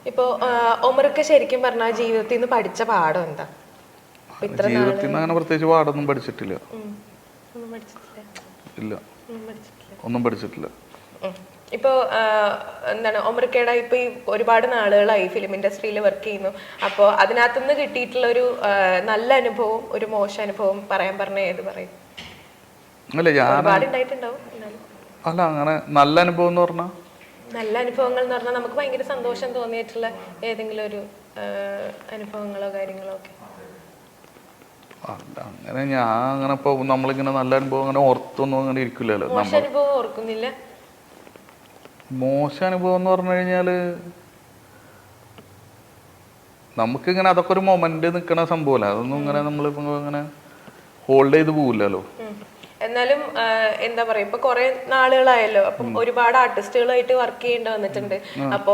ഇപ്പോ ഒമർക്ക് ശരിക്കും പറഞ്ഞാൽ ജീവിതത്തിൽ നിന്ന് പഠിച്ച പാഠം എന്താ? ജീവിതത്തിൽ നിന്ന് അങ്ങനെ പ്രത്യേകിച്ച് പാടൊന്നും പഠിച്ചിട്ടില്ല. ഇല്ല, ഒന്നും പഠിച്ചിട്ടില്ല. ഇപ്പോ എന്താണ് ഒമർക്കയുടെ ഇപ്പൊ ഈ ഒരുപാട് നാളുകളായി ഫിലിം ഇൻഡസ്ട്രിയിൽ വർക്ക് ചെയ്യുന്നു. അപ്പോൾ അതിനകത്തുനിന്ന് കിട്ടിയിട്ടുള്ള ഒരു നല്ല അനുഭവം, ഒരു മോശം അനുഭവം പറയാൻ പറഞ്ഞ ഏത് പറയും? ഒരുപാട് ഉണ്ടായിട്ടുണ്ടാവും. അല്ല, അങ്ങനെ നല്ല അനുഭവം എന്ന് പറഞ്ഞാൽ നല്ല അനുഭവങ്ങൾ എന്ന് പറഞ്ഞാൽ നമുക്ക് ഭയങ്കര സന്തോഷം തോന്നിയിട്ടുള്ള ഏതെങ്കിലും ഒരു അനുഭവങ്ങളോ കാര്യങ്ങളോ ഒക്കെ. അല്ല, അങ്ങനെ ഞാൻ അങ്ങനെ ഇപ്പൊ നമ്മളിങ്ങനെ നല്ല അനുഭവം അങ്ങനെ ഓർത്തൊന്നും അങ്ങനെ ഇരിക്കില്ലല്ലോ. മോശം അനുഭവം ഓർക്കുന്നില്ല? മോശം അനുഭവം എന്ന് പറഞ്ഞു കഴിഞ്ഞാല് നമുക്കിങ്ങനെ അതൊക്കെ ഒരു മൊമെന്റ് നിൽക്കണ സംഭവമല്ല. അതൊന്നും ഇങ്ങനെ നമ്മളിപ്പോ ഇങ്ങനെ ഹോൾഡ് ചെയ്ത് പോവില്ലല്ലോ. എന്നാലും എന്താ പറയാ, ഇപ്പൊ കുറെ നാളുകളായല്ലോ, അപ്പം ഒരുപാട് ആർട്ടിസ്റ്റുകളായിട്ട് വർക്ക് ചെയ്യേണ്ടി വന്നിട്ടുണ്ട്. അപ്പോ